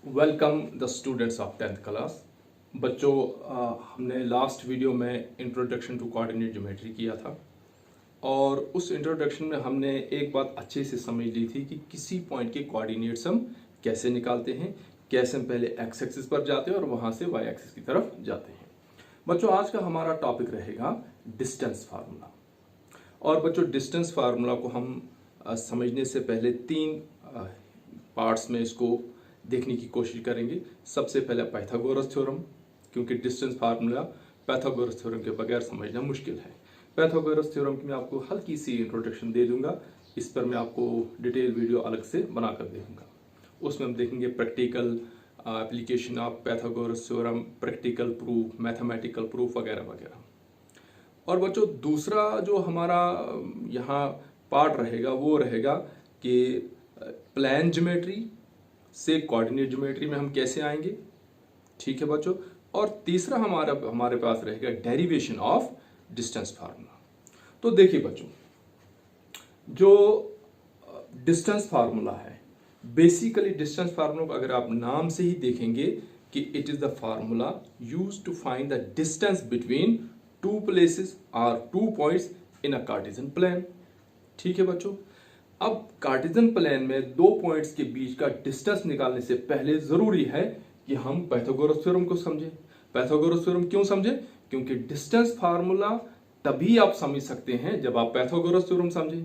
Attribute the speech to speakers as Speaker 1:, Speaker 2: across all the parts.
Speaker 1: Welcome the students of 10th class. बच्चों, हमने last video में इंट्रोडक्शन टू कोऑर्डिनेट ज्योमेट्री किया था और उस इंट्रोडक्शन में हमने एक बात अच्छे से समझ ली थी कि किसी पॉइंट के कोऑर्डिनेट्स हम कैसे निकालते हैं, कैसे हम पहले एक्स एक्सिस पर जाते हैं और वहां से वाई एक्सिस की तरफ जाते हैं। बच्चों, आज का हमारा टॉपिक रहेगा डिस्टेंस फार्मूला। और बच्चों, डिस्टेंस फार्मूला को हम समझने से पहले तीन पार्ट्स में इसको देखने की कोशिश करेंगे। सबसे पहले पाइथागोरस थ्योरम, क्योंकि डिस्टेंस फार्मूला पाइथागोरस थ्योरम के बगैर समझना मुश्किल है। पाइथागोरस थ्योरम की मैं आपको हल्की सी इंट्रोडक्शन दे दूंगा, इस पर मैं आपको डिटेल वीडियो अलग से बनाकर दे दूंगा। उसमें हम देखेंगे practical application of Pythagoras theorem, practical proof, mathematical proof वगैरह वगैरह। और बच्चों, दूसरा जो हमारा यहाँ पार्ट रहेगा वो रहेगा कि प्लान ज्योमेट्री से कोऑर्डिनेट ज्योमेट्री में हम कैसे आएंगे, ठीक है बच्चों। और तीसरा हमारे पास रहेगा डेरिवेशन ऑफ डिस्टेंस फार्मूला। तो देखिए बच्चों, जो डिस्टेंस फार्मूला है, बेसिकली डिस्टेंस फार्मूला को अगर आप नाम से ही देखेंगे कि it is the formula used to find the distance between two places और two points in a Cartesian plane, ठीक है बच्चों। अब कार्टेशियन प्लेन में दो पॉइंट्स के बीच का डिस्टेंस निकालने से पहले जरूरी है कि हम पाइथागोरस थ्योरम को समझें। पाइथागोरस थ्योरम क्यों समझें? क्योंकि डिस्टेंस फार्मूला तभी आप समझ सकते हैं जब आप पाइथागोरस थ्योरम समझें,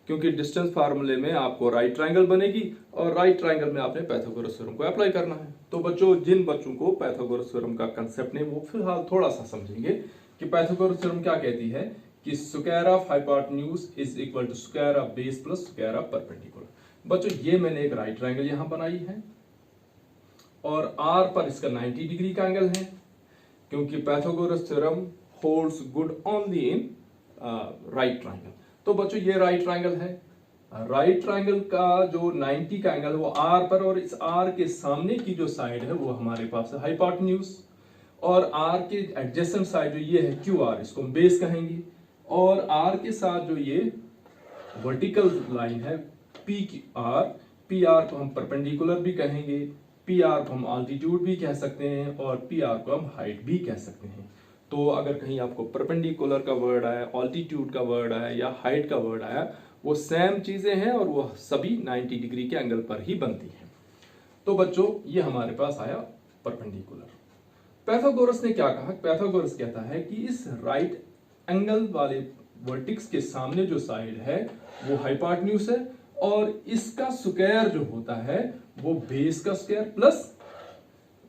Speaker 1: क्योंकि डिस्टेंस फार्मूले में आपको राइट ट्रायंगल बनेगी और राइट ट्रायंगल में आपने पाइथागोरस थ्योरम को अप्लाई करना है। तो बच्चों, जिन बच्चों को पाइथागोरस थ्योरम का कंसेप्ट नहीं, वो फिलहाल थोड़ा सा समझेंगे कि पाइथागोरस थ्योरम क्या कहती है कि square of hypotenuse is equal to square of base plus square of perpendicular. बच्चों, ये मैंने एक राइट ट्रायंगल यहां बनाई है और आर पर इसका 90 डिग्री का एंगल है, क्योंकि Pythagoras theorem holds good only in right triangle. तो बच्चों, ये राइट ट्रायंगल है। राइट ट्रायंगल का जो 90 का एंगल वो आर पर, और इस आर के सामने की जो साइड है वो हमारे पास है हाइपोटेन्यूज, और आर के एडजेसेंट साइड जो ये है क्यू आर, इसको हम बेस कहेंगे। और आर के साथ जो ये वर्टिकल लाइन है पी आर को हम परपेंडिकुलर भी कहेंगे, पी आर को हम ऑल्टीट्यूड भी कह सकते हैं और पी आर को हम हाइट भी कह सकते हैं। तो अगर कहीं आपको परपेंडिकुलर का वर्ड आया, ऑल्टीट्यूड का वर्ड आया या हाइट का वर्ड आया, वो सेम चीजें हैं और वो सभी 90 डिग्री के एंगल पर ही बनती हैं। तो बच्चों, ये हमारे पास आया परपेंडिकुलर। पाइथागोरस ने क्या कहा? पाइथागोरस कहता है कि इस राइट एंगल वाले वर्टिक्स के सामने जो साइड है वो हाइपोटेन्यूज है और इसका स्क्वायर जो होता है वो बेस का स्क्वायर प्लस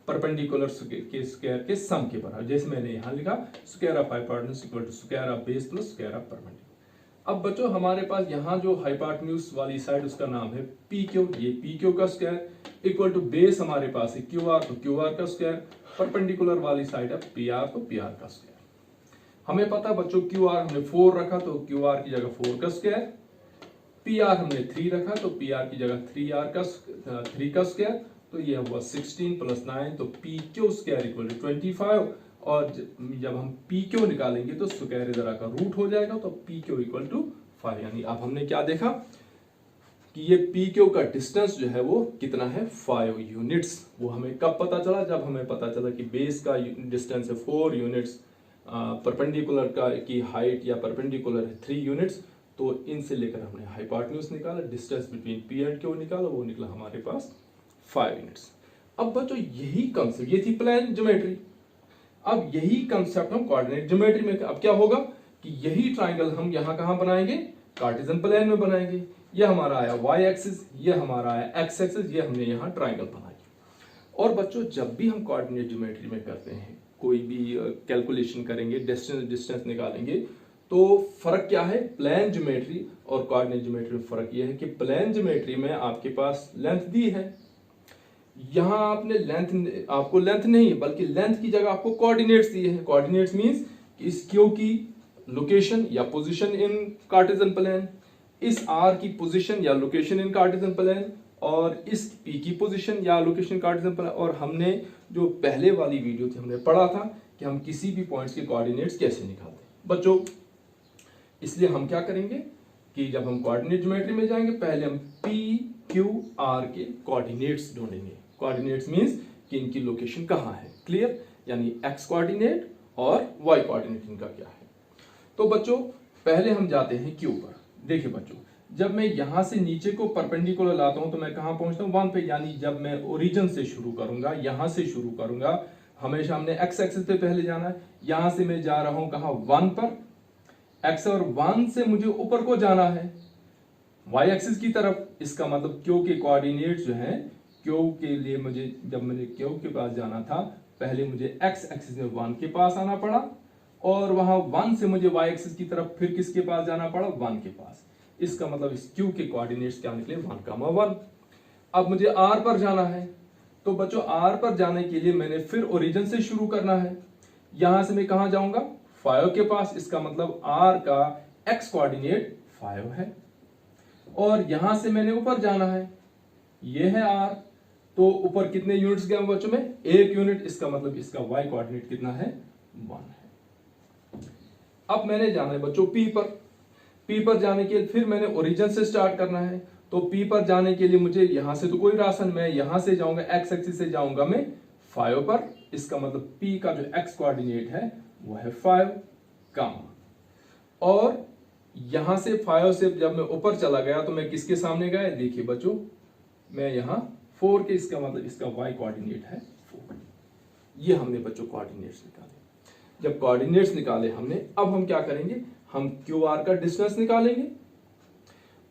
Speaker 1: परपेंडिकुलर के स्क्वायर के सम के बराबर। जैसे मैंने यहां लिखा, square of hypotenuse equal to square of base plus square of perpendicular. अब बच्चों, हमारे पास यहां जो हाइपोटेन्यूज वाली साइड उसका नाम है पी क्यू, ये पी क्यू का स्क्वायर इक्वल टू बेस हमारे पास है क्यू आर, तो क्यू आर का स्क्वायर, परपेंडिकुलर वाली साइड है पी आर, तो पी आर का स्क्वायर। हमें पता बच्चों, क्यू आर हमने 4 रखा तो क्यू आर की जगह 4 का स्क्वायर, पी आर हमने 3 रखा तो पी आर की जगह 3 का स्क्वायर, तो ये हुआ 16 प्लस 9, तो P Q square equal to 25। और जब हम पी क्यू निकालेंगे तो स्क्वायर इधर का रूट हो जाएगा, तो पी क्यू इक्वल टू 5। यानी अब हमने क्या देखा कि ये पी क्यू का डिस्टेंस जो है वो कितना है, 5 यूनिट्स। वो हमें कब पता चला? जब हमें पता चला कि बेस का डिस्टेंस है 4 यूनिट्स, परपेंडिकुलर का की हाइट या परपेंडिकुलर है 3 यूनिट्स, तो इनसे लेकर हमने हाइपोटेन्यूज निकाला, distance between P and Q निकाला, वो निकला हमारे पास 5 यूनिट्स। अब बच्चों, यही कंसेप्ट, ये थी प्लान ज्योमेट्री। अब यही कंसेप्ट हम कोऑर्डिनेट ज्योमेट्री में, अब क्या होगा कि यही ट्राइंगल हम यहां कहां बनाएंगे, कार्टेशियन प्लेन में बनाएंगे। ये हमारा आया वाई एक्सिस, ये हमारा आया एक्स एक्सिस, ये हमने यहां ट्राइंगल बनाई। और बच्चों, जब भी हम कोऑर्डिनेट ज्योमेट्री में करते हैं, कोई भी कैलकुलेशन करेंगे, डिस्टेंस निकालेंगे, तो फर्क क्या है प्लान ज्योमेट्री और कोऑर्डिनेट ज्योमेट्री में? फर्क यह है कि प्लान ज्योमेट्री में आपके पास लेंथ दी है, यहां आपको लेंथ नहीं बल्कि लेंथ की जगह आपको कोऑर्डिनेट्स दिए हैं। कोऑर्डिनेट्स मींस इस क्यू की लोकेशन या पोजीशन इन कार्टेशियन प्लेन, इस आर की पोजीशन या लोकेशन इन कार्टेशियन प्लेन, और इस पी की पोजीशन या लोकेशन कार्टेशियन प्लेन। और हमने जो पहले वाली वीडियो थी हमने पढ़ा था कि हम किसी भी पॉइंट्स के कोऑर्डिनेट्स कैसे निकालते हैं बच्चों। इसलिए हम क्या करेंगे कि जब हम कोऑर्डिनेट ज्योमेट्री में जाएंगे, पहले हम पी क्यू आर के कोऑर्डिनेट्स ढूंढेंगे। कोऑर्डिनेट्स मींस कि इनकी लोकेशन कहाँ है, क्लियर, यानी एक्स कोऑर्डिनेट और वाई कोऑर्डिनेट इनका क्या है। तो बच्चों पहले हम जाते हैं क्यू पर। देखिए बच्चों, जब मैं यहां से नीचे को परपेंडिकुलर लाता हूं तो मैं कहां पहुंचता हूं, 1 पे, यानी जब मैं ओरिजिन से शुरू करूंगा, यहां से शुरू करूंगा, हमेशा हमने एक्स एक्सिस पे पहले जाना है। यहां से मैं जा रहा हूं कहां, 1 पर, एक्स और 1 से मुझे ऊपर को जाना है वाई एक्सिस की तरफ। इसका मतलब क्यू के कोऑर्डिनेट जो है, क्यू के लिए मुझे, जब मैंने क्यू के पास जाना था, पहले मुझे एक्स एक्सिस में 1 के पास आना पड़ा, और वहां 1 से मुझे वाई एक्सिस की तरफ फिर किसके पास जाना पड़ा, 1 के पास। इसका मतलब इस क्यू के कोऑर्डिनेट्स क्या निकले, 1,1। अब मुझे आर पर जाना है, तो बच्चों आर पर जाने के लिए मैंने फिर ओरिजिन से शुरू करना है। यहां से मैं कहां जाऊंगा, 5 के पास। इसका मतलब आर का एक्स कोऑर्डिनेट 5 है, और यहां से मैंने ऊपर जाना है, ये है आर, तो ऊपर कितने यूनिट्स गए बच्चों में, 1 यूनिट। इसका मतलब इसका वाई कोऑर्डिनेट कितना है, 1 है। अब मैंने जाना है बच्चों पी पर। पी पर जाने के लिए फिर मैंने ओरिजिन से स्टार्ट करना है, तो पी पर जाने के लिए मुझे यहां से तो कोई रास्ता, मैं यहां से जाऊंगा, एक्स एक्सिस से जाऊंगा मैं 5 पर। इसका मतलब पी का जो एक्स कोऑर्डिनेट है वो है 5, और यहां से 5 से जब मैं ऊपर चला गया तो मैं किसके सामने गया, देखिए बच्चों मैं यहां 4 के, इसका मतलब इसका वाई कोऑर्डिनेट है 4। ये हमने बच्चों कोऑर्डिनेट्स निकाले। जब कोऑर्डिनेट्स निकाले हमने, अब हम क्या करेंगे, हम क्यू आर का डिस्टेंस निकालेंगे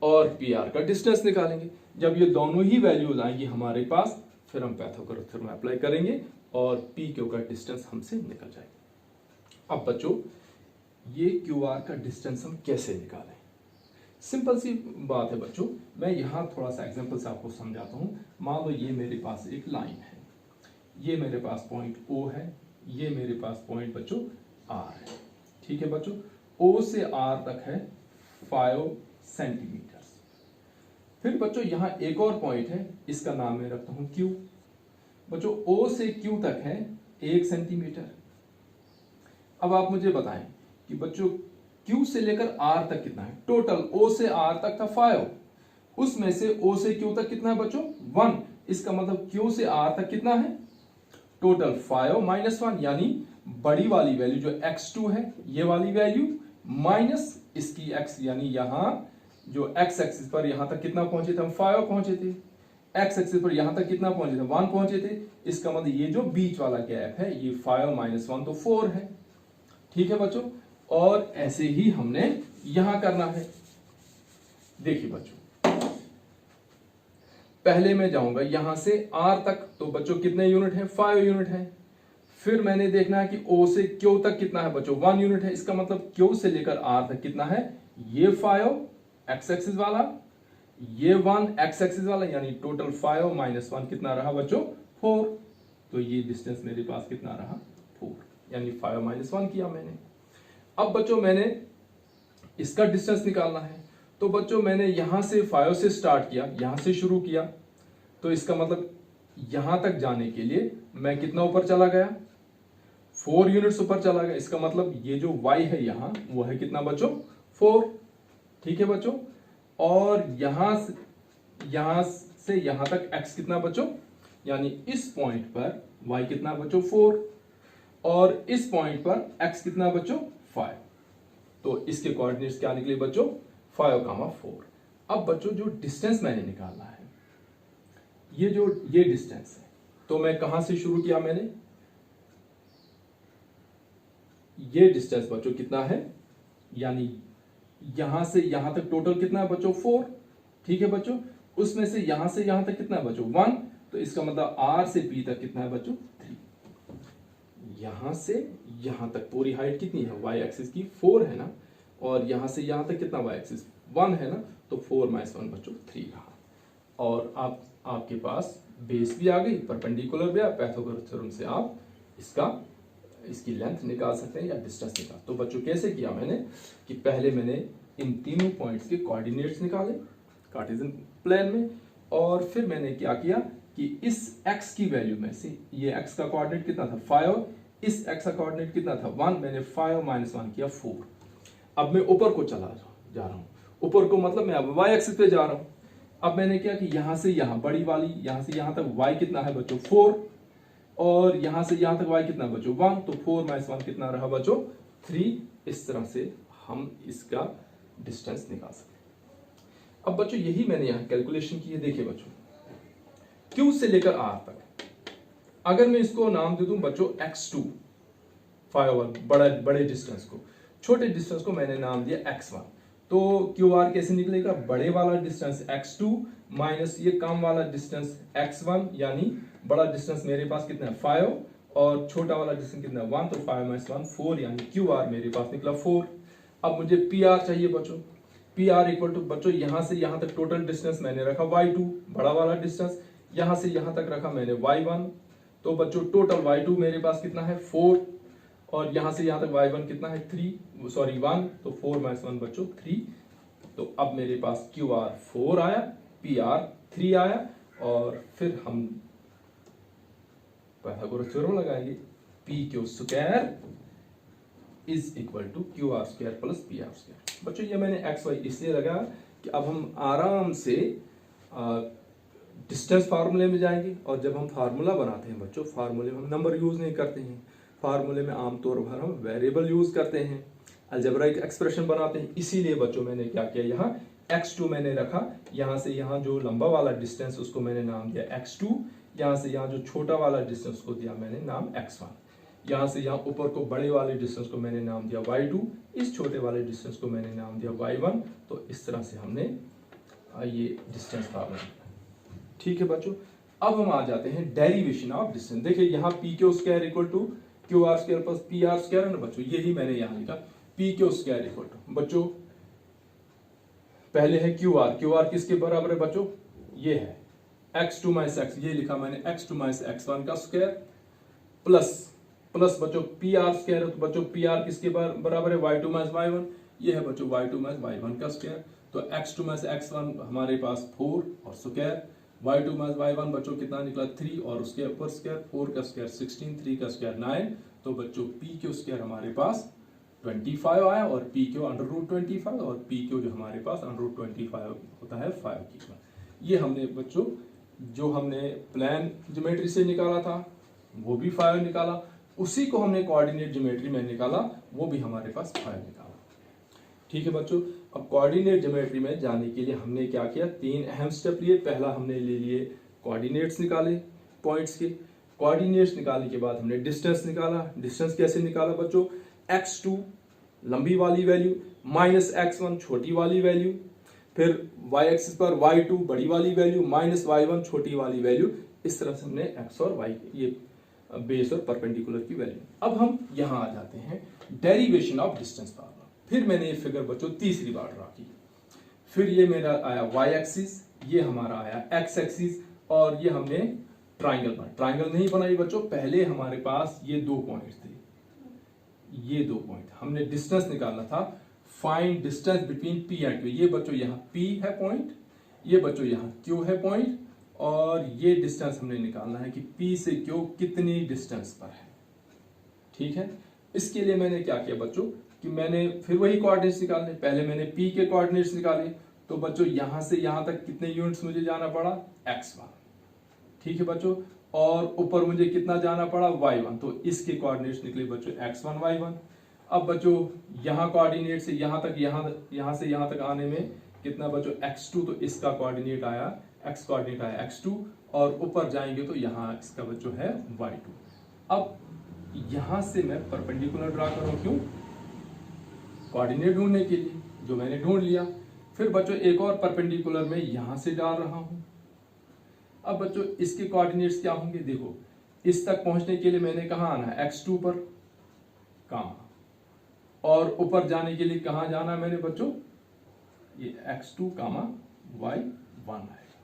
Speaker 1: और पी आर का डिस्टेंस निकालेंगे। जब ये दोनों ही वैल्यूज आएंगी हमारे पास, फिर हम पाइथागोरस थ्योरम अप्लाई करेंगे और पी क्यू का डिस्टेंस हमसे निकल जाएगा। अब बच्चों ये क्यू आर का डिस्टेंस हम कैसे निकालें, सिंपल सी बात है बच्चों। मैं यहां थोड़ा सा एग्जांपल से आपको समझाता हूं। मान लो ये मेरे पास एक लाइन है, ये मेरे पास पॉइंट ओ है, ये मेरे पास पॉइंट बच्चों आर है, ठीक है बच्चों। ओ से आर तक है 5 सेंटीमीटर। फिर बच्चों यहां एक और पॉइंट है, इसका नाम मैं रखता हूं क्यू। बच्चों ओ से क्यू तक है 1 सेंटीमीटर। अब आप मुझे बताएं कि बच्चों क्यू से लेकर आर तक कितना है, टोटल ओ से आर तक था 5, उसमें से ओ से क्यू तक कितना है बच्चों, 1। इसका मतलब क्यू से आर तक कितना है, टोटल 5 माइनस 1, यानी बड़ी वाली वैल्यू जो x2 है, ये वाली वैल्यू माइनस इसकी x, यानी यहां जो x एक्सिस पर यहां तक कितना पहुंचे थे हम, 5 पहुंचे थे। x एक्सिस पर यहां तक कितना पहुंचे थे, 1 पहुंचे थे। इसका मतलब ये जो बीच वाला गैप है, ये 5 माइनस 1 तो 4 है, ठीक है बच्चों। और ऐसे ही हमने यहां करना है। देखिए बच्चों, पहले मैं जाऊंगा यहां से r तक, तो बच्चों कितने यूनिट है, 5 यूनिट है। फिर मैंने देखना है कि o से q तक कितना है बच्चों, 1 यूनिट है। इसका मतलब q से लेकर r तक कितना है, ये 5 x एक्सिस वाला, ये 1 x एक्सिस वाला, यानी टोटल 5 माइनस 1 कितना रहा बच्चों, 4। तो ये डिस्टेंस मेरे पास कितना रहा, 4, यानी 5 माइनस 1 किया मैंने। अब बच्चों मैंने इसका डिस्टेंस निकालना है, तो बच्चों मैंने यहां से 5 से स्टार्ट किया, यहां से शुरू किया, तो इसका मतलब यहां तक जाने के लिए मैं कितना ऊपर चला गया, 4 यूनिट्स ऊपर चला गया। इसका मतलब ये जो y है यहां, वो है कितना बच्चों, 4, ठीक है बच्चों। और यहां से यहां तक x कितना बच्चों, यानी इस पॉइंट पर y कितना बच्चों, 4, और इस पॉइंट पर x कितना बच्चों, 5। तो इसके कोऑर्डिनेट्स क्या निकले बच्चों, 5,4। अब बच्चों जो डिस्टेंस मैंने निकालना है, ये डिस्टेंस है, तो मैं कहां से शुरू किया, मैंने ये डिस्टेंस बच्चों कितना है, यानी यहां से यहां तक टोटल कितना है बच्चों, 4, ठीक है बच्चों। उसमें से यहां तक कितना है बच्चों, 1। तो इसका मतलब r से p तक कितना है बच्चों, 3। यहां से यहां तक पूरी हाइट कितनी है, y एक्सिस की 4 है ना, और यहां से यहां तक कितना y एक्सिस 1 है ना, तो 4 माइनस 1 बच्चों 3 रहा। और आपके पास बेस भी आ गई, परपेंडिकुलर भी आ, पाइथागोरस थ्योरम से आप इसकी लेंथ निकाल सकते हैं या डिस्टेंस निकाल। तो बच्चों कैसे किया मैंने, कि पहले मैंने इन तीनों पॉइंट्स के कोऑर्डिनेट्स निकाले कार्टेशियन प्लेन में, और फिर मैंने क्या किया कि इस x की वैल्यू में से, ये x का कोऑर्डिनेट कितना था, 5, इस x का कोऑर्डिनेट कितना था, 1, मैंने 5 माइनस 1 किया, 4। अब मैं ऊपर को चला जा रहा हूं, ऊपर को मतलब मैं अब y एक्सिस पे जा रहा हूं। अब मैंने क्या कि यहां से यहां बड़ी वाली यहां से यहां तक y कितना है बच्चों 4, और यहां से यहां तक y कितना बच्चों 1, तो 4 - 1 कितना रहा बच्चों 3। इस तरह से हम इसका डिस्टेंस निकाल सकते हैं। अब बच्चों यही मैंने यहां कैलकुलेशन की है। देखिए बच्चों Q से लेकर R तक अगर मैं इसको नाम दे दूं बच्चों x2, बड़े डिस्टेंस को, छोटे डिस्टेंस को मैंने नाम दिया x1, तो QR कैसे निकलेगा, बड़े वाला डिस्टेंस x2 माइनस ये कम वाला डिस्टेंस x1, यानी बड़ा डिस्टेंस मेरे पास कितना है 5 और छोटा वाला डिस्टेंस कितना है 1, तो 5 - 1 4, यानी QR मेरे पास निकला 4। अब मुझे PR चाहिए बच्चों। PR इक्वल टू बच्चों यहां से यहां तक टोटल डिस्टेंस मैंने रखा y2, बड़ा वाला डिस्टेंस, यहां से यहां तक रखा मैंने y1, तो बच्चों टोटल y2 मेरे पास कितना है 4, और यहां से यहां तक y1 कितना है 1, तो 4 - 1 बच्चों 3। तो अब मेरे पास QR 4 आया, PR 3 आया, और फिर हम पाइथागोरस थ्योरम लगाएंगे, PQ square is equal to QR square plus PR square. बच्चों ये मैंने XY इसलिए लगाया कि अब हम आराम से डिस्टेंस फार्मूले में जाएंगे, और जब हम फार्मूला बनाते हैं बच्चों, फार्मूले में हम नंबर यूज नहीं करते हैं, फार्मूले में आमतौर पर हम वेरिएबल यूज करते हैं, अलजेब्राइक एक्सप्रेशन बनाते हैं। इसीलिए बच्चों मैंने क्या किया, यहाँ x2 मैंने रखा, यहां से यहां जो लंबा वाला डिस्टेंस उसको मैंने नाम दिया x2, यहां से यहां जो छोटा वाला डिस्टेंस को दिया मैंने नाम x1, यहां से यहां ऊपर को बड़े वाले डिस्टेंस को मैंने नाम दिया y2, इस छोटे वाले डिस्टेंस को मैंने नाम दिया y1। तो इस तरह से हमने ये डिस्टेंस फार्मूला। ठीक है बच्चों, अब हम आ जाते हैं डेरिवेशन ऑफ डिस्टेंस। देखिए यहाँ PQ square equal to QR square plus PR square है ना बच्चों, यही मैंने यहाँ लिखा PQ स्क्वायर इक्वल टू बच्चों, पहले है QR किसके बराबर है बच्चों, ये है x2 - x, ये लिखा मैंने x2 - x1 का स्क्वायर, प्लस बच्चों PR स्क्वायर है, तो बच्चों PR किसके बराबर है y2 - y1, ये है बच्चों y2 - y1 का स्क्वायर। तो x2 - x1 हमारे पास 4 और स्क्वायर, y2 - y1 बच्चों कितना निकला 3 और उसके ऊपर स्क्वायर, 4 का स्क्वायर 16, 3 का स्क्वायर 9, तो बच्चों PQ स्क्वायर हमारे पास 25 आया, और PQ √25, और PQ जो हमारे पास √25 होता है 5 की। ये हमने बच्चों जो हमने प्लान ज्योमेट्री से निकाला था वो भी 5 निकाला, उसी को हमने कोऑर्डिनेट ज्योमेट्री में निकाला, वो भी हमारे पास 5 निकाला। ठीक है बच्चों, अब कोऑर्डिनेट ज्योमेट्री में जाने के लिए हमने क्या किया, 3 अहम स्टेप लिए। पहला हमने ले लिए कोऑर्डिनेट्स निकाले पॉइंट्स के, कोऑर्डिनेट्स निकालने के बाद हमने डिस्टेंस निकाला। डिस्टेंस कैसे निकाला बच्चों, x2 लंबी वाली वैल्यू माइनस x1 छोटी वाली वैल्यू, फिर y एक्सिस पर y2 बड़ी वाली वैल्यू माइनस y1 छोटी वाली वैल्यू। इस तरह से हमने x और y ये बेस और परपेंडिकुलर की वैल्यू। अब हम यहां आ जाते हैं डेरिवेशन ऑफ डिस्टेंस फार्मूला। फिर मैंने ये फिगर बच्चों तीसरी बार ड्रा की, फिर ये मेरा आया y एक्सिस, ये हमारा आया x एक्सिस, और ये हमने ट्राइंगल नहीं बनाई बच्चों, पहले हमारे पास ये 2 पॉइंट्स थे, ये 2 पॉइंट हमने डिस्टेंस निकालना था, find distance between P and Q। ये बच्चों यहाँ P है पॉइंट, ये बच्चों यहाँ Q है पॉइंट, और ये डिस्टेंस हमने निकालना है कि P से Q कितनी डिस्टेंस पर है। ठीक है, इसके लिए मैंने क्या किया बच्चों कि मैंने फिर वही कोऑर्डिनेट्स निकालने, पहले मैंने P के कोऑर्डिनेट्स निकाले, तो बच्चों यहां से यहां तक कितने यूनिट्स मुझे जाना पड़ा x1। ठीक है बच्चों, और ऊपर मुझे कितना जाना पड़ा y1, तो इसके कोऑर्डिनेट्स निकले बच्चों x1 y1। अब बच्चों यहाँ कोऑर्डिनेट से यहाँ तक, यहाँ से यहाँ तक आने में कितना बच्चों x2, तो इसका कोऑर्डिनेट आया x कोऑर्डिनेट आया x2, और ऊपर जाएंगे तो यहाँ इसका बच्चों है y2। अब यहां से मैं परपेंडिकुलर ड्रा करूं, क्यों, कोऑर्डिनेट ढूंढने के लिए, जो मैंने ढूंढ लिया। फिर बच्चों एक और परपेंडिकुलर में यहां से डाल रहा हूं। अब बच्चों इसके कोऑर्डिनेट्स क्या होंगे, देखो इस तक पहुंचने के लिए मैंने कहां आना है x2 पर, कहां, और ऊपर जाने के लिए कहां जाना है मैंने बच्चों, ये x2 y1 आएगा,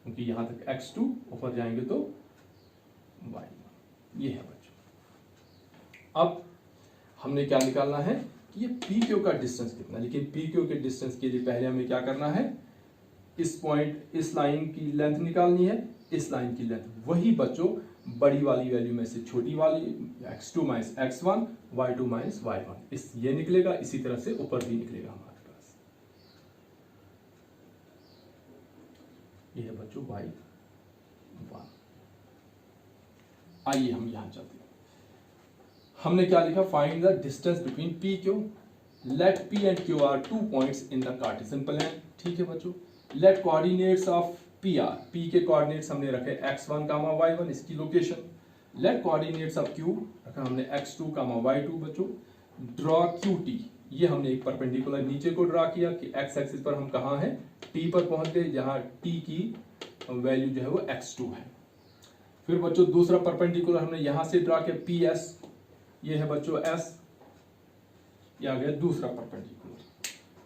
Speaker 1: क्योंकि यहां तक x2, ऊपर जाएंगे तो y1, ये है बच्चों। अब हमने क्या निकालना है कि ये PQ का डिस्टेंस कितना, लेकिन PQ के डिस्टेंस के लिए पहले हमें क्या करना है, इस पॉइंट, इस लाइन की लेंथ निकालनी है, इस लाइन की लेंथ, वही बच्चों बड़ी वाली वैल्यू में से छोटी वाली x2 minus x1, y2 minus y1, इस ये निकलेगा, इसी तरह से ऊपर भी निकलेगा हमारे पास। ये है बच्चों y1। आइए हम यहां चलते हैं। हमने क्या लिखा, find the distance between p q, let p and q are 2 points in the Cartesian plane. ठीक है बच्चों, let coordinates of p are, p के कोऑर्डिनेट्स हमने रखे x1, y1, इसकी location. Let coordinates of q रखा हमने x2, y2 बच्चों। ड्रॉ qt, ये हमने एक परपेंडिकुलर नीचे को ड्रा किया कि x एक्सिस पर हम कहाँ हैं, t पर पहुंच गए, जहां t की वैल्यू जो है वो x2 है। फिर बच्चों दूसरा परपेंडिकुलर हमने यहां से ड्रा किया ps, ये है बच्चों s, ये आ गया दूसरा परपेंडिकुलर।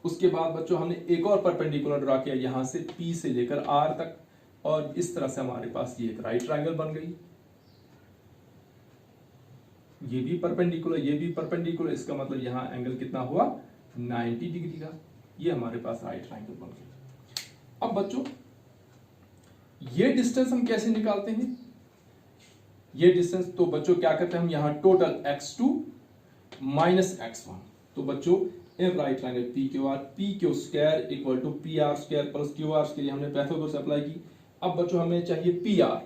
Speaker 1: उसके बाद बच्चों हमने एक और परपेंडिकुलर ड्रा किया यहां से p से लेकर r तक, और इस तरह से हमारे पास ये एक राइट ट्रायंगल बन गई। ये भी परपेंडिकुलर, ये भी परपेंडिकुलर, इसका मतलब यहां एंगल कितना हुआ, 90 डिग्री का। ये हमारे पास राइट ट्रायंगल बन गया। अब बच्चों ये डिस्टेंस हम कैसे निकालते हैं, ये डिस्टेंस तो बच्चों क्या करते हैं हम, यहां टोटल x2 माइनस x1। तो बच्चों in right triangle P Q square equal to P R square plus Q R, के लिए हमने पाइथागोरस अप्लाई की। अब बच्चों हमें चाहिए पी आर,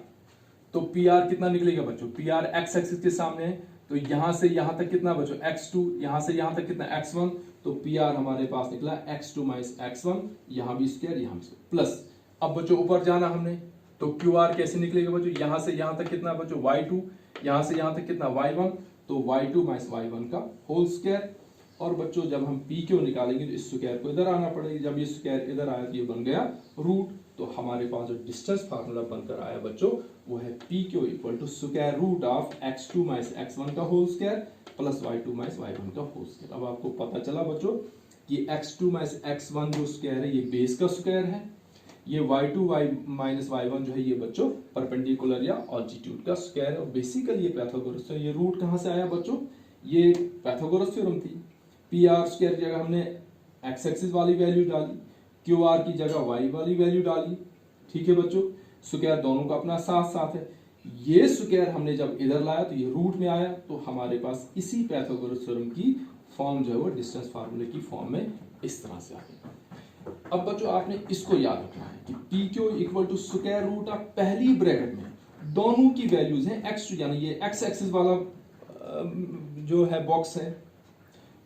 Speaker 1: तो पी आर कितना निकलेगा बच्चों, पी आर एक्स एक्सिस के सामने है, तो यहां से यहां तक कितना बच्चों x2, यहां से यहां तक कितना x1, तो पी आर हमारे पास निकला x2 माइनस x1, यहां भी स्क्वायर यहां भी स्क्वायर प्लस। अब बच्चों ऊपर जाना हमने, तो क्यू आर कैसे निकलेगा बच्चों, यहां से यहां तक कितना बच्चों y2, यहां से यहां तक कितना y1, तो y2 माइनस y1 का होल स्क्वायर। और बच्चों जब हम पी क्यू निकालेंगे तो इस स्क्वायर को इधर आना पड़ेगा, जब ये स्क्वायर इधर आया तो ये बन गया रूट। तो हमारे पास जो डिस्टेंस फार्मूला बनकर आया बच्चों वो है P Q equal to square root of x2 minus x1 का whole square plus y2 minus y1 का होल स्क्वायर। अब आपको पता चला बच्चों कि x2 माइनस x1 जो स्क्वायर है ये बेस का स्क्वायर है, ये y2 माइनस y1 जो है ये बच्चों परपेंडिकुलर या ऑल्टीट्यूड का स्क्वायर है। और बेसिकली ये पाइथागोरस है। ये रूट कहां से आया बच्चों, ये पाइथागोरस थ्योरम थी। पी आर स्क्वायर की जगह हमने एक्स एक्सिस वाली वैल्यू डाली, क्यू आर की जगह वाई वाली वैल्यू डाली। ठीक है बच्चों, स्क्वायर दोनों का अपना साथ साथ है। ये स्क्वायर हमने जब इधर लाया तो ये रूट में आया, तो हमारे पास इसी पाइथागोरस थ्योरम की फॉर्म जो है वो डिस्टेंस फार्मूले की फॉर्म में इस तरह से आ गई। अब बच्चों आपने इसको याद रखना है कि P Q equal to square root of पहली ब्रैकेट में दोनों की वैल्यूज हैं x2, यानी ये एक्स एक्सिस वाला जो है बॉक्स है,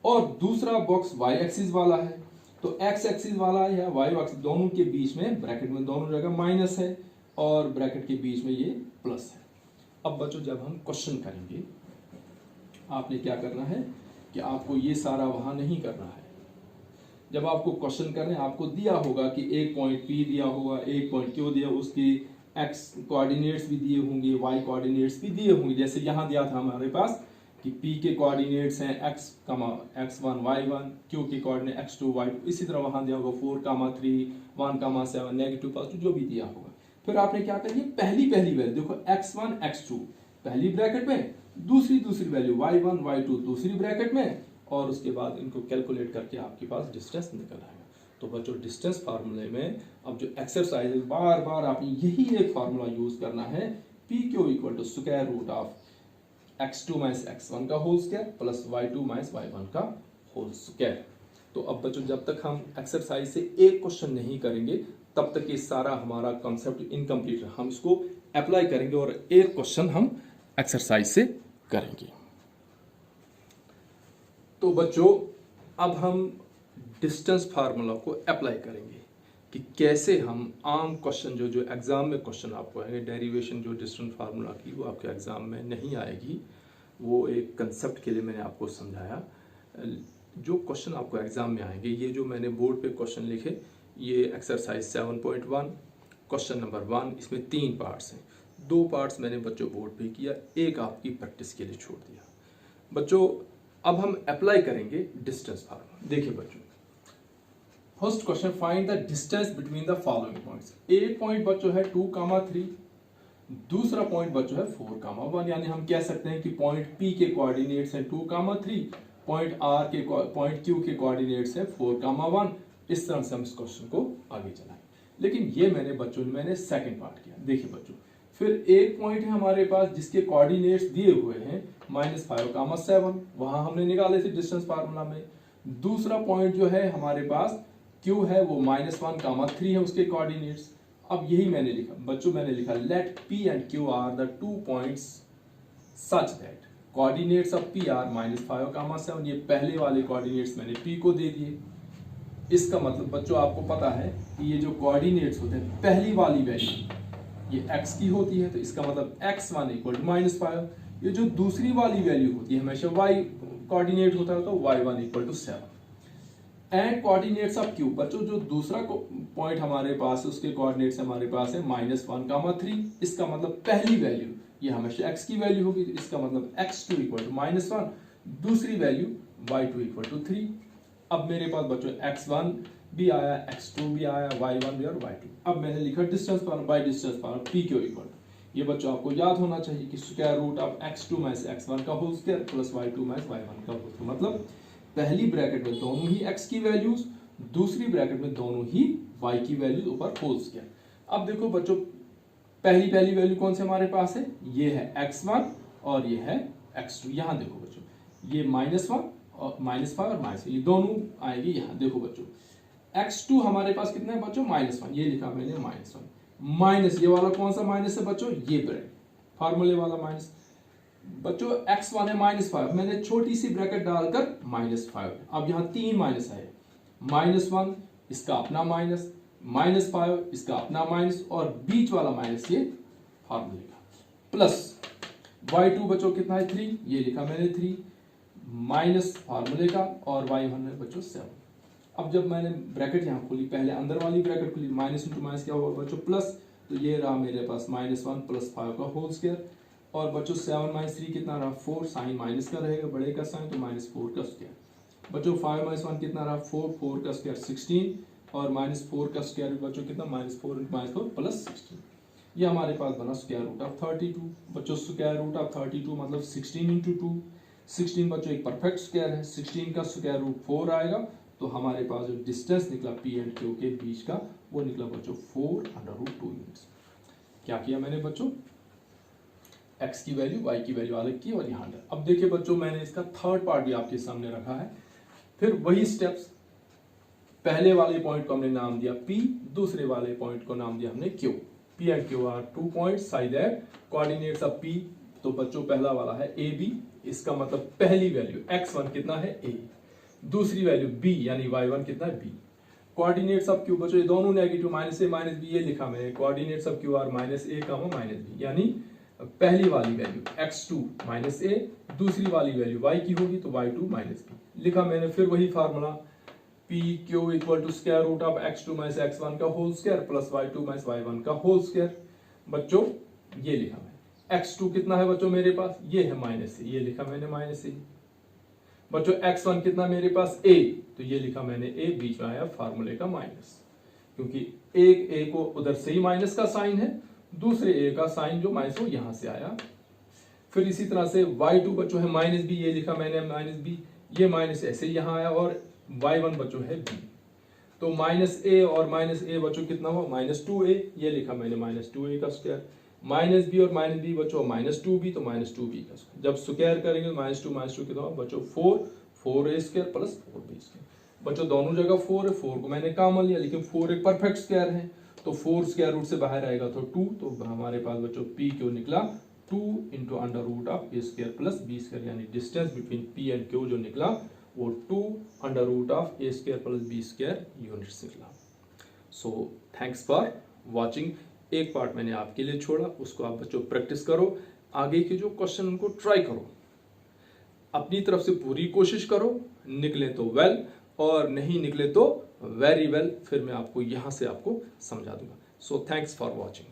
Speaker 1: और दूसरा बॉक्स y एक्सिस वाला है। तो x एक्सिस वाला या y एक्सिस दोनों के बीच में ब्रैकेट में दोनों जगह माइनस है और ब्रैकेट के बीच में ये प्लस है। अब बच्चों जब हम क्वेश्चन करेंगे आपने क्या करना है कि आपको ये सारा वहां नहीं करना है। जब आपको क्वेश्चन करने आपको दिया होगा कि एक पॉइंट P दिया होगा, एक पॉइंट Q दिया, उसकी x कोऑर्डिनेट्स भी दिए होंगे, y कोऑर्डिनेट्स भी दिए होंगे। जैसे यहाँ दिया था हमारे पास कि P के कोऑर्डिनेट्स हैं x1 y1, Q के कोऑर्डिनेट x2 y2, इसी तरह वहां दिया होगा 4, 3, 1, 7, नेगेटिव पॉजिटिव जो भी दिया होगा। फिर आपने क्या करिए पहली वैल्यू देखो x1 x2 पहली ब्रैकेट में, दूसरी वैल्यू y1 y2 दूसरी ब्रैकेट में, और उसके बाद इनको कैलकुलेट करके आपके पास डिस्टेंस निकल आएगा। तो बच्चों डिस्टेंस फार्मूले में अब जो एक्सरसाइज है बार बार आपने यही एक फार्मूला यूज करना है, P Q equal to square root of x2 minus x1 का whole square plus y2 minus y1 का होल स्क्वायर। तो अब बच्चों जब तक हम एक्सरसाइज से एक क्वेश्चन नहीं करेंगे तब तक ये सारा हमारा कॉन्सेप्ट इनकम्प्लीट है। हम इसको अप्लाई करेंगे और एक क्वेश्चन हम एक्सरसाइज से करेंगे। तो बच्चों अब हम डिस्टेंस फार्मूला को अप्लाई करेंगे कि कैसे हम आम क्वेश्चन जो एग्जाम में क्वेश्चन आपको आएंगे, डेरिवेशन जो डिस्टेंस फार्मूला की वो आपके एग्जाम में नहीं आएगी, वो एक कंसेप्ट के लिए मैंने आपको समझाया। जो क्वेश्चन आपको एग्जाम में आएंगे, ये जो मैंने बोर्ड पे क्वेश्चन लिखे, ये एक्सरसाइज 7.1 क्वेश्चन नंबर 1, इसमें 3 पार्ट्स हैं। 2 पार्ट्स मैंने बच्चों बोर्ड पे किया, एक आपकी प्रैक्टिस के लिए छोड़ दिया। बच्चों अब हम अप्लाई करेंगे डिस्टेंस फार्मूला। देखिए बच्चों first question, find the distance between the following points. एक पॉइंट बच्चों है 2, 3, दूसरा पॉइंट बच्चों है 4, 1, यानी हम कह सकते हैं कि पॉइंट P के कोऑर्डिनेट्स हैं 2, 3, पॉइंट Q के कोऑर्डिनेट्स हैं 4, 1। इस तरह से हम इस क्वेश्चन को आगे चलाएं। लेकिन ये मैंने सेकंड पार्ट किया। देखिए बच्चों फिर एक पॉइंट है हमारे पास जिसके कोऑर्डिनेट्स दिए हुए हैं -5, 7, वहां हमने निकाले थे डिस्टेंस फार्मूला में। दूसरा पॉइंट जो है हमारे पास Q है वो -1, 3 है उसके कोऑर्डिनेट्स। अब यही मैंने लिखा बच्चों, मैंने लिखा let P and Q are the 2 points such that coordinates of P are -5, 7। ये पहले वाले कोऑर्डिनेट्स मैंने P को दे दिए। इसका मतलब बच्चों आपको पता है कि ये जो कोऑर्डिनेट्स होते हैं, पहली वाली वैल्यू ये x की होती है, तो इसका मतलब x1 इक्वल टू -5। ये जो दूसरी वाली वैल्यू होती है हमेशा y कोऑर्डिनेट होता है, तो y1 equal to 7। And coordinates of Q, बच्चों जो दूसरा पॉइंट हमारे पास है उसके कोऑर्डिनेट्स हमारे पास है -1, 3। इसका मतलब पहली वैल्यू ये हमेशा x की वैल्यू होगी, तो इसका मतलब x2 इक्वल टू -1, दूसरी वैल्यू y2 इक्वल टू 3। अब मेरे पास बच्चों x1 भी आया, x2 भी आया, y1 भी और y2। अब मैंने लिखा distance formula by distance formula P Q equal to, ये बच्चों आपको याद होना चाहिए कि square root of x2 minus x1 का whole square plus y2 minus y1 का होल स्क्वायर। मतलब पहली ब्रैकेट में दोनों ही x की वैल्यूज, दूसरी ब्रैकेट में दोनों ही y की वैल्यूज ऊपर होल स्क्वायर। अब देखो बच्चों पहली वैल्यू कौन से हमारे पास है, ये है x1 और ये है x2। यहां देखो बच्चों ये -1 और -5 और -1 ये दोनों आएंगे। यहां देखो बच्चों x2 हमारे पास कितना है बच्चों, -1, ये लिखा मैंने -1 माइनस ये वाला कौन सा माइनस है बच्चों, ये ब्रैकेट फार्मूले वाला माइनस। बच्चों x1 है -5, मैंने छोटी सी ब्रैकेट डालकर -5। अब यहां 3 माइनस है, -1 इसका अपना माइनस, -5 इसका अपना माइनस और बीच वाला माइनस ये फार्मूले का, प्लस y2 बच्चों कितना है 3, ये लिखा मैंने 3 माइनस फार्मूले का और y1 है बच्चों 7। अब जब मैंने ब्रैकेट यहाँ खोली, पहले अंदर वाली ब्रैकेट खोली, माइनस इंटू माइनस क्या होगा बच्चों प्लस, तो ये रहा मेरे पास -1 प्लस 5 का होल स्क्वायर और बच्चों 7 माइनस 3 कितना रहा 4, साइन माइनस का रहेगा बड़े का साइन, तो -4 का स्क्वायर। बच्चों 5 माइनस 1 कितना रहा 4, 4 का स्क्वायर 16 और -4 का स्क्वायर बच्चों कितना -4 इंटू -4 प्लस 16। ये हमारे पास बना स्क्वायर रूट ऑफ 32। बच्चों स्क्वायर रूट ऑफ 32 मतलब 16 इंटू 2, 16 बच्चों एक परफेक्ट स्क्वायर है, 16 का स्क्वायर रूट 4 आएगा, तो हमारे पास जो डिस्टेंस निकला P एंड Q के बीच का वो निकला बच्चों 4√2 यूनिट्स। क्या किया मैंने बच्चों, x की वैल्यू y की वैल्यू अलग की और यहाँ। अब देखिए बच्चों मैंने इसका थर्ड पार्ट भी आपके सामने रखा है। फिर वही स्टेप्स, पहले वाले पॉइंट को हमने नाम दिया P, दूसरे वाले पॉइंट को नाम दिया हमने Q। P and Q are 2 points side that coordinates of P, तो बच्चों पहला वाला है AB, इसका मतलब पहली वैल्यू x1 कितना है A, दूसरी वैल्यू b यानी y1 कितना है b। कोऑर्डिनेट्स ऑफ q बच्चों ये दोनों नेगेटिव -a -b, ये लिखा मैंने coordinates of q are -a, -b, यानी पहली वाली वैल्यू x2 -a, दूसरी वाली वैल्यू y की होगी तो y2 -b लिखा मैंने। फिर वही formula p q equal to square root of x2 minus x1 का whole square plus y2 minus y1 का होल स्क्वायर। बच्चों ये लिखा मैंने, x2 कितना है बच्चों मेरे पास, ये है -a, ये लिखा मैंने -a। बच्चों x1 कितना मेरे पास a, तो ये लिखा मैंने a, बीच में आया फार्मूले का माइनस, क्योंकि एक a को उधर से ही माइनस का साइन है, दूसरे a का साइन जो माइनस हो यहां से आया। फिर इसी तरह से y2 बच्चों है -b, ये लिखा मैंने -b, ये माइनस ऐसे ही यहां आया और y1 बच्चों है b, तो -a और -a बच्चों कितना हुआ -2a, ये लिखा मैंने -2a का स्क्वायर, -b और -b बच्चों -2b, तो -2b का स्क्वायर। जब स्क्वायर करेंगे -2 कितना होगा बच्चों 4a square plus 4b square. बच्चों दोनों जगह 4 है, 4 को मैंने कॉमन लिया, लेकिन 4 एक परफेक्ट स्क्वायर है, तो 4 स्क्वायर रूट से बाहर आएगा तो 2, तो हमारे पास बच्चों p क्यों निकला 2 into under root of a square plus b square, यानी distance between p and q जो निकला वो 2 under root of a square plus b square units निकला। So thanks for watching. एक पार्ट मैंने आपके लिए छोड़ा, उसको आप बच्चों प्रैक्टिस करो, आगे के जो क्वेश्चन उनको ट्राई करो, अपनी तरफ से पूरी कोशिश करो, निकले तो वेल और नहीं निकले तो वेरी वेल, फिर मैं आपको यहां से आपको समझा दूंगा। सो थैंक्स फॉर वॉचिंग।